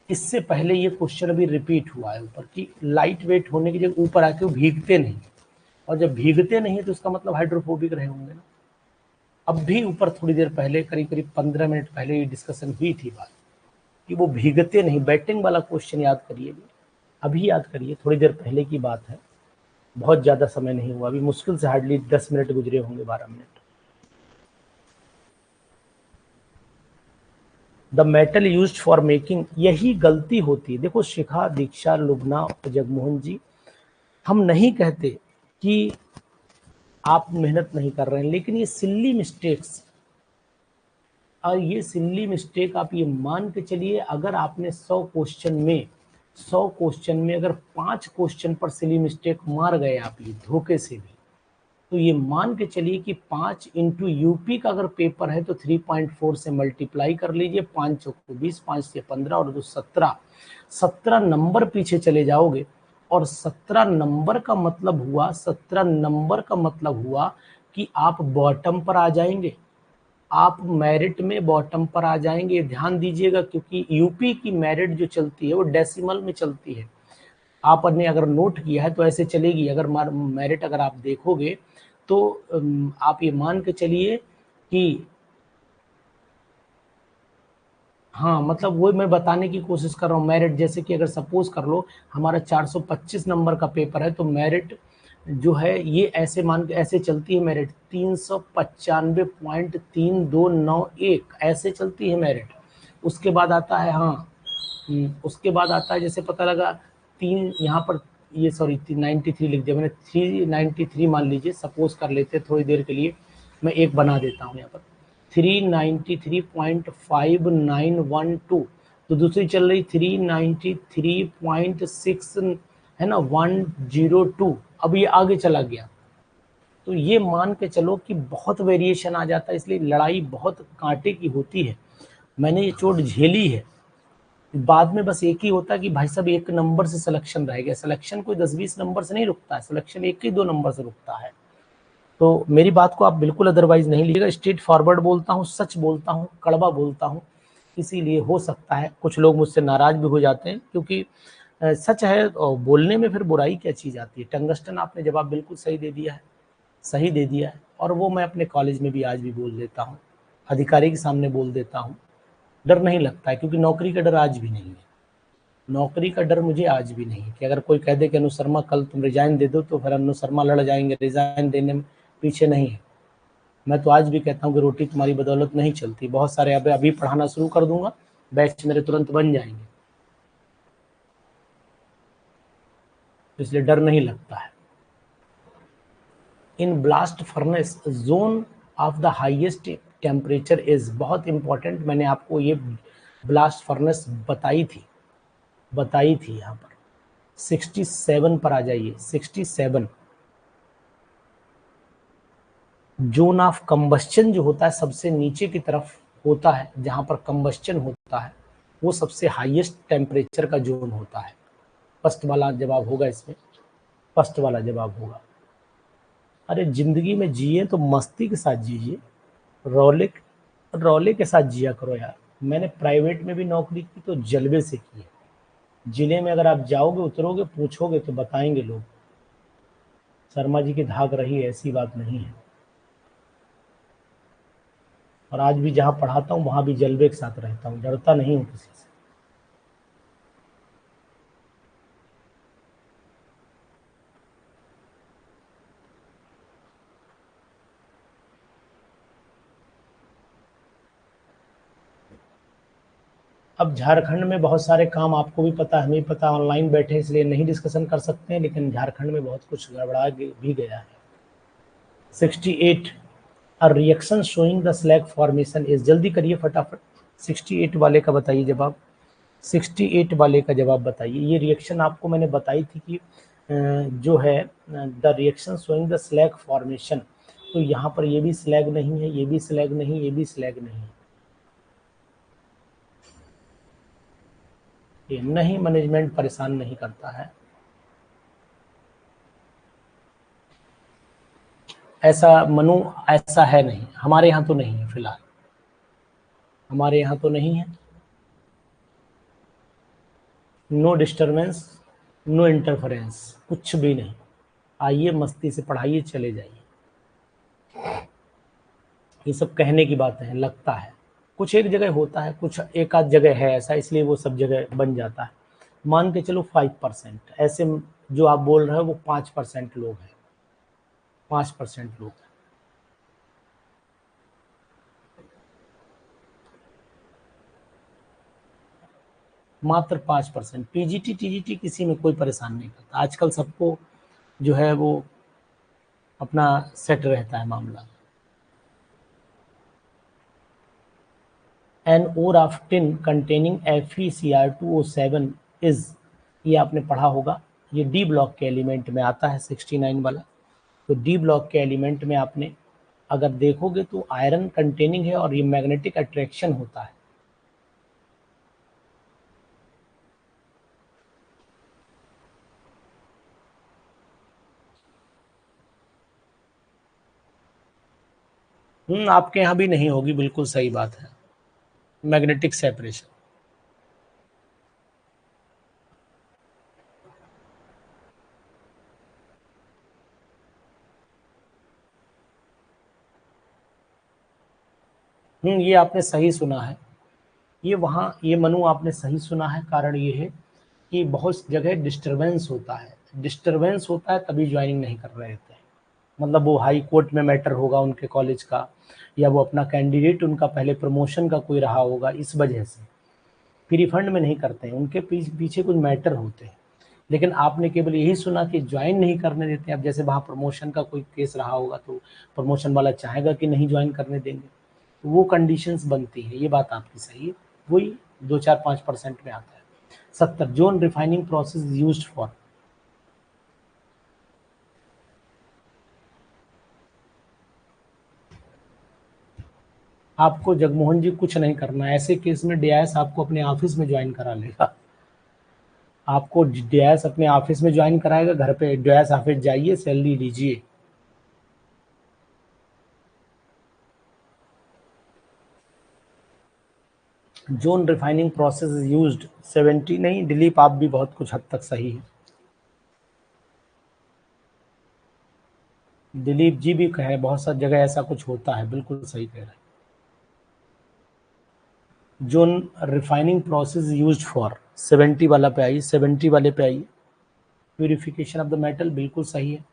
इससे पहले ये क्वेश्चन अभी रिपीट हुआ है ऊपर, कि लाइट वेट होने की जगह ऊपर आके वो भीगते नहीं, और जब भीगते नहीं तो उसका मतलब हाइड्रोफोबिक रहे होंगे ना। अब भी ऊपर थोड़ी देर पहले, करीब करीब 15 मिनट पहले ये डिस्कशन हुई थी बात, कि वो भीगते नहीं। बैटिंग वाला क्वेश्चन याद करिए, अभी याद करिए, थोड़ी देर पहले की बात है, बहुत ज़्यादा समय नहीं हुआ, अभी मुश्किल से हार्डली 10 मिनट गुजरे होंगे, 12 minute. The metal used for making, यही गलती होती है, देखो शिखा, दीक्षा, लुबना, जगमोहन जी, हम नहीं कहते कि आप मेहनत नहीं कर रहे हैं, लेकिन ये सिल्ली मिस्टेक्स, और ये सिल्ली मिस्टेक आप ये मान के चलिए, अगर आपने 100 क्वेश्चन में अगर 5 क्वेश्चन पर सिली मिस्टेक मार गए आप, ये धोखे से भी, तो ये मान के चलिए कि 5 इंटू यूपी का अगर पेपर है तो 3.4 से मल्टीप्लाई कर लीजिए, 5 चौको 20, 5 से 15 और 2 17 नंबर पीछे चले जाओगे, और 17 नंबर का मतलब हुआ कि आप बॉटम पर आ जाएंगे, आप मेरिट में बॉटम पर आ जाएंगे। ध्यान दीजिएगा, क्योंकि यूपी की मेरिट जो चलती है वो डेसिमल में चलती है, आपने अगर नोट किया है तो ऐसे चलेगी। अगर मेरिट अगर आप देखोगे तो आप ये मान के चलिए कि, हाँ मतलब वो मैं बताने की कोशिश कर रहा हूँ, मेरिट जैसे कि अगर सपोज कर लो हमारा 425 नंबर का पेपर है, तो मेरिट जो है ये ऐसे मान के ऐसे चलती है मेरिट, 395.3291 ऐसे चलती है मेरिट। उसके बाद आता है, हाँ उसके बाद आता है, जैसे पता लगा तीन यहाँ पर, ये सॉरी 93 लिख दिया मैंने, 393 मान लीजिए, सपोज कर लेते हैं थोड़ी देर के लिए, मैं एक बना देता हूँ यहाँ पर, 393.5912, तो दूसरी चल रही 393.6 है ना, 102, अब ये आगे चला गया, तो ये मान के चलो कि बहुत वेरिएशन आ जाता है, इसलिए लड़ाई बहुत कांटे की होती है। मैंने ये चोट झेली है, बाद में बस एक ही होता है कि भाई साहब एक नंबर से सिलेक्शन रह गया, सिलेक्शन कोई 10-20 नंबर से नहीं रुकता है, सिलेक्शन 1-2 नंबर से रुकता है। तो मेरी बात को आप बिल्कुल अदरवाइज नहीं लीजिएगा, स्ट्रेट फॉरवर्ड बोलता हूँ, सच बोलता हूँ, कड़वा बोलता हूँ, इसीलिए हो सकता है कुछ लोग मुझसे नाराज भी हो जाते हैं, क्योंकि सच है, बोलने में फिर बुराई क्या चीज़ आती है। टंगस्टन आपने जवाब बिल्कुल सही दे दिया है, सही दे दिया है, और वो मैं अपने कॉलेज में भी आज भी बोल देता हूँ, अधिकारी के सामने बोल देता हूँ। डर नहीं लगता है, क्योंकि नौकरी का डर आज भी नहीं है। नौकरी का डर मुझे आज भी नहीं है कि अगर कोई कह दे कि अनु शर्मा कल तुम रिजाइन दे दो, तो फिर अनु शर्मा लड़ जाएंगे, रिजाइन देने में पीछे नहीं है। मैं तो आज भी कहता हूँ कि रोटी तुम्हारी बदौलत नहीं चलती। बहुत सारे अभी पढ़ाना शुरू कर दूंगा, बैच मेरे तुरंत बन जाएंगे, इसलिए डर नहीं लगता है। In blast furnace zone of the highest temperature is, बहुत इंपॉर्टेंट, मैंने आपको ये ब्लास्ट फर्नेस बताई थी यहाँ पर। 67 पर आ जाइए। 67 जोन ऑफ कंबस्चन जो होता है सबसे नीचे की तरफ होता है, जहां पर कंबस्चन होता है वो सबसे हाईएस्ट टेम्परेचर का जोन होता है। फर्स्ट वाला जवाब होगा इसमें, फर्स्ट वाला जवाब होगा। अरे जिंदगी में जिए तो मस्ती के साथ जीजिए, रौले रौले के साथ जिया करो यार। मैंने प्राइवेट में भी नौकरी की तो जलवे से की है। जिले में अगर आप जाओगे, उतरोगे, पूछोगे तो बताएंगे लोग, शर्मा जी की धाक रही है, ऐसी बात नहीं है। और आज भी जहाँ पढ़ाता हूँ वहाँ भी जलवे के साथ रहता हूँ, डरता नहीं हूँ किसी से। अब झारखंड में बहुत सारे काम आपको भी पता, हमें भी पता, ऑनलाइन बैठे इसलिए नहीं डिस्कशन कर सकते हैं, लेकिन झारखंड में बहुत कुछ गड़बड़ा भी गया है। 68 a reaction showing the slag formation is, जल्दी करिए फटाफट। 68 वाले का बताइए जवाब, 68 वाले का जवाब बताइए। ये रिएक्शन आपको मैंने बताई थी कि जो है the reaction showing the slag formation, तो यहाँ पर ये भी स्लैग नहीं है, ये भी स्लैग नहीं, ये भी स्लैग नहीं है। ये नहीं, मैनेजमेंट परेशान नहीं करता है, ऐसा मनु, ऐसा है नहीं, हमारे यहाँ तो नहीं है, फिलहाल हमारे यहाँ तो नहीं है। नो डिस्टर्बेंस, नो इंटरफेरेंस, कुछ भी नहीं। आइए मस्ती से पढ़ाइए, चले जाइए। ये सब कहने की बातें हैं, लगता है कुछ एक जगह होता है, कुछ एक आध जगह है ऐसा, इसलिए वो सब जगह बन जाता है। मान के चलो 5%, ऐसे जो आप बोल रहे हो वो 5% लोग हैं, 5% लोग हैं। मात्र 5%। पीजीटी टीजीटी किसी में कोई परेशान नहीं करता, आजकल सबको जो है वो अपना सेट रहता है मामला। An ore of tin containing FeCr2O7 is, ये आपने पढ़ा होगा, ये डी ब्लॉक के एलिमेंट में आता है 69 वाला। तो डी ब्लॉक के एलिमेंट में आपने अगर देखोगे तो आयरन कंटेनिंग है और ये मैग्नेटिक अट्रैक्शन होता है। आपके यहाँ भी नहीं होगी, बिल्कुल सही बात है, मैग्नेटिक सेपरेशन। ये आपने सही सुना है, ये वहाँ, ये मनु आपने सही सुना है। कारण ये है कि बहुत जगह डिस्टरबेंस होता है, डिस्टरबेंस होता है तभी ज्वाइनिंग नहीं कर रहे थे। मतलब वो हाई कोर्ट में मैटर होगा उनके कॉलेज का, या वो अपना कैंडिडेट उनका पहले प्रमोशन का कोई रहा होगा, इस वजह से फ्री फंड में नहीं करते हैं, उनके पीछे कुछ मैटर होते हैं। लेकिन आपने केवल यही सुना कि ज्वाइन नहीं करने देते हैं। अब जैसे वहाँ प्रमोशन का कोई केस रहा होगा तो प्रमोशन वाला चाहेगा कि नहीं ज्वाइन करने देंगे, तो वो कंडीशंस बनती है। ये बात आपकी सही है, वही 2-4-5% में आता है। 70 zone refining process used for, आपको जगमोहन जी कुछ नहीं करना है ऐसे केस में। डीआईएस आपको अपने ऑफिस में ज्वाइन करा लेगा, आपको डीआईएस अपने ऑफिस में ज्वाइन कराएगा, घर पे डीआईएस ऑफिस जाइए, सैलरी लीजिए। Zone refining process is used 70 नहीं, दिलीप आप भी बहुत कुछ हद तक सही है। दिलीप जी भी कहे बहुत सारी जगह ऐसा कुछ होता है, बिल्कुल सही कह रहे हैं। Zone refining process used for 70 वाला पे आइए, 70 वाले पे आइए। प्यूरिफिकेशन ऑफ द मेटल, बिल्कुल सही है।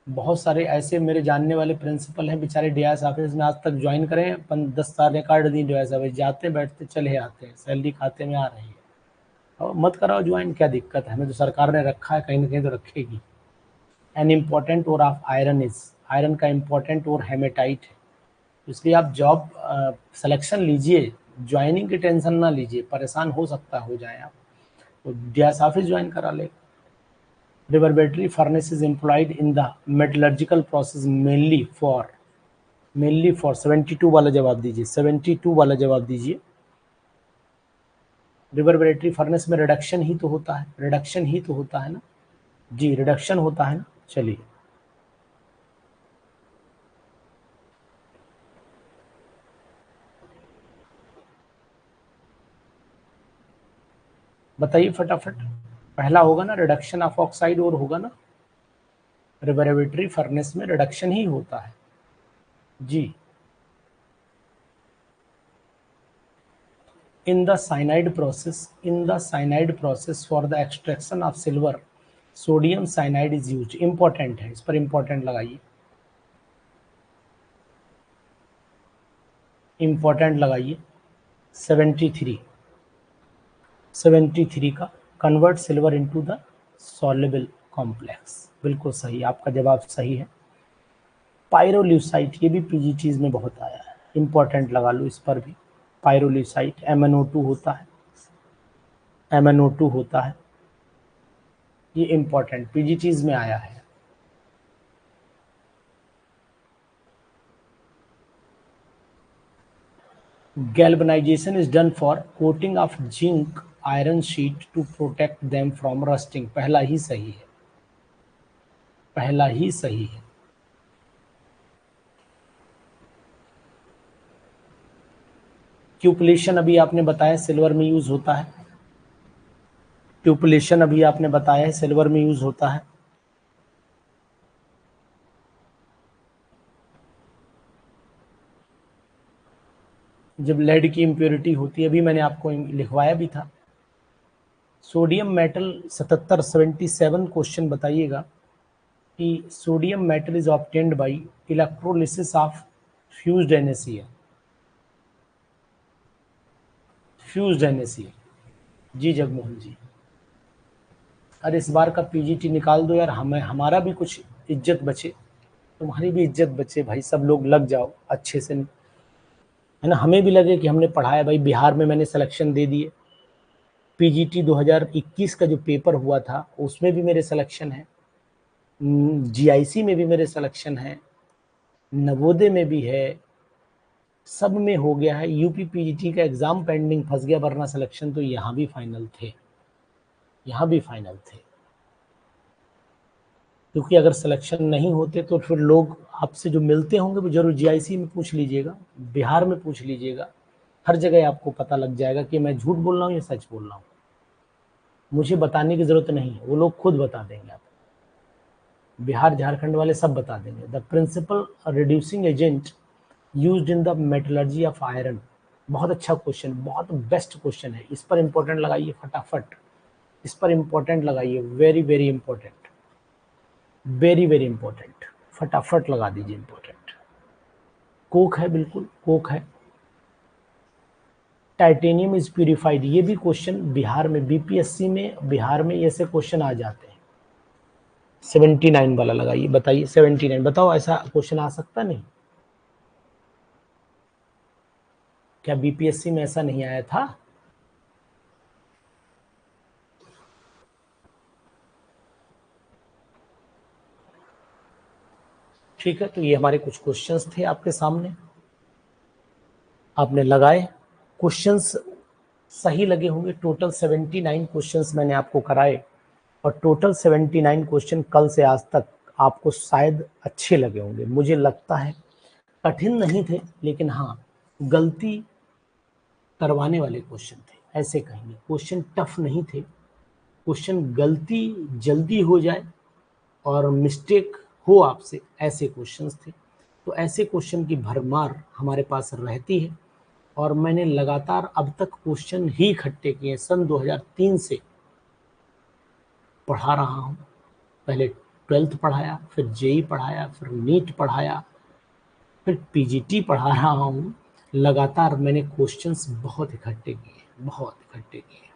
बहुत सारे ऐसे मेरे जानने वाले प्रिंसिपल हैं बेचारे डीआईएस ऑफिस में आज तक ज्वाइन करें, 10 साल काट दी डीआईएस ऑफिस, जाते बैठते चले आते हैं, सैलरी खाते में आ रही है। और मत कराओ ज्वाइन, क्या दिक्कत है, हमें तो सरकार ने रखा है, कहीं ना कहीं तो रखेगी। एन इम्पॉर्टेंट और ऑफ आयरन इज, आयरन का इम्पॉर्टेंट और हेमेटाइट है, इसलिए आप जॉब सिलेक्शन लीजिए, ज्वाइनिंग की टेंशन ना लीजिए, परेशान हो सकता हो जाए आप, तो डीआईएस ऑफिस ज्वाइन करा ले। Reverberatory furnace is employed in the metallurgical process mainly for 72 वाला जवाब दीजिए, 72 वाला जवाब दीजिए। रिवर्बरेटरी फर्नेस में रिडक्शन ही तो होता है, रिडक्शन ही तो होता है ना जी, रिडक्शन होता है ना। चलिए बताइए फटाफट, पहला होगा ना रिडक्शन ऑफ ऑक्साइड, और होगा ना रिवर्बरेटरी फर्नेस में रिडक्शन ही होता है जी। in the cyanide process for the extraction of silver, sodium cyanide is used। Important है, इस पर इंपॉर्टेंट लगाइए, इंपॉर्टेंट लगाइए। 73 का convert silver into the soluble complex, बिल्कुल सही, आपका जवाब सही है। पायरोल्यूसाइट, ये भी पीजीटीज में बहुत आया है, इंपॉर्टेंट लगा लो इस पर भी। पायरोल्यूसाइट MnO2 होता है, MnO2 होता है, ये इंपॉर्टेंट पीजीटीज में आया है। Galvanization is done for coating of zinc iron sheet to protect them from rusting, पहला ही सही है, पहला ही सही है। क्यूपलेशन अभी आपने बताया सिल्वर में यूज होता है, क्यूपलेशन अभी आपने बताया है सिल्वर में यूज होता है। जब लेड की इम्प्योरिटी होती है, अभी मैंने आपको लिखवाया भी था। सोडियम मेटल 77 क्वेश्चन बताइएगा कि sodium metal is obtained by electrolysis of fused NaCl, fused NaCl जी जगमोहन जी। अरे इस बार का पीजीटी निकाल दो यार, हमें हमारा भी कुछ इज्जत बचे, तुम्हारी भी इज्जत बचे भाई, सब लोग लग जाओ अच्छे से, है ना, हमें भी लगे कि हमने पढ़ाया। भाई बिहार में मैंने सिलेक्शन दे दिए, पीजीटी 2021 का जो पेपर हुआ था उसमें भी मेरे सिलेक्शन है, जीआईसी में भी मेरे सिलेक्शन है, नवोदय में भी है, सब में हो गया है। यूपी पीजीटी का एग्जाम पेंडिंग फंस गया, वरना सिलेक्शन तो यहाँ भी फाइनल थे, यहाँ भी फाइनल थे। क्योंकि अगर सिलेक्शन नहीं होते तो फिर लोग आपसे जो मिलते होंगे वो जरूर जीआईसी में पूछ लीजिएगा, बिहार में पूछ लीजिएगा, हर जगह आपको पता लग जाएगा कि मैं झूठ बोल रहा हूँ या सच बोल रहा हूँ। मुझे बताने की जरूरत नहीं है, वो लोग खुद बता देंगे आपको, बिहार झारखंड वाले सब बता देंगे। The principal reducing agent used in the metallurgy of iron, बहुत अच्छा क्वेश्चन, बहुत बेस्ट क्वेश्चन है, इस पर इंपॉर्टेंट लगाइए फटाफट, इस पर इंपॉर्टेंट लगाइए, very very important, very very important, फटाफट लगा दीजिए इंपॉर्टेंट। कोक है, बिल्कुल कोक है। टाइटेनियम इज प्यूरिफाइड, ये भी क्वेश्चन बिहार में, बीपीएससी में बिहार में ऐसे क्वेश्चन आ जाते हैं। 79 वाला लगाइए, बताइए 79, बताओ ऐसा क्वेश्चन आ सकता नहीं क्या? बीपीएससी में ऐसा नहीं आया था? ठीक है, तो ये हमारे कुछ क्वेश्चंस थे आपके सामने, आपने लगाए, क्वेश्चंस सही लगे होंगे। टोटल 79 क्वेश्चंस मैंने आपको कराए, और टोटल 79 क्वेश्चन कल से आज तक आपको शायद अच्छे लगे होंगे, मुझे लगता है कठिन नहीं थे, लेकिन हाँ गलती करवाने वाले क्वेश्चन थे, ऐसे कहेंगे। क्वेश्चन टफ नहीं थे, क्वेश्चन गलती जल्दी हो जाए और मिस्टेक हो आपसे, ऐसे क्वेश्चंस थे। तो ऐसे क्वेश्चन की भरमार हमारे पास रहती है और मैंने लगातार अब तक क्वेश्चन ही इकट्ठे किए। सन 2003 से पढ़ा रहा हूँ। पहले 12th पढ़ाया, फिर जेई पढ़ाया, फिर नीट पढ़ाया, फिर पीजीटी पढ़ा रहा हूँ। लगातार मैंने क्वेश्चंस बहुत इकट्ठे किए, बहुत इकट्ठे किए।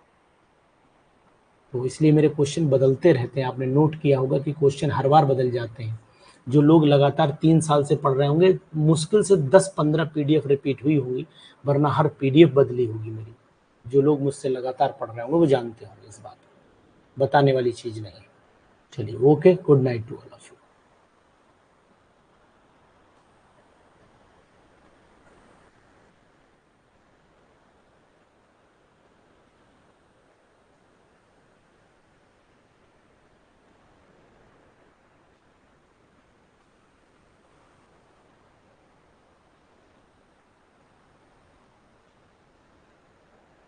तो इसलिए मेरे क्वेश्चन बदलते रहते हैं। आपने नोट किया होगा कि क्वेश्चन हर बार बदल जाते हैं। जो लोग लगातार 3 साल से पढ़ रहे होंगे, मुश्किल से 10-15 पीडीएफ रिपीट हुई होगी, वरना हर पीडीएफ बदली होगी मेरी। जो लोग मुझसे लगातार पढ़ रहे होंगे वो जानते होंगे इस बात को, बताने वाली चीज़ नहीं। चलिए, okay, good night to all of you.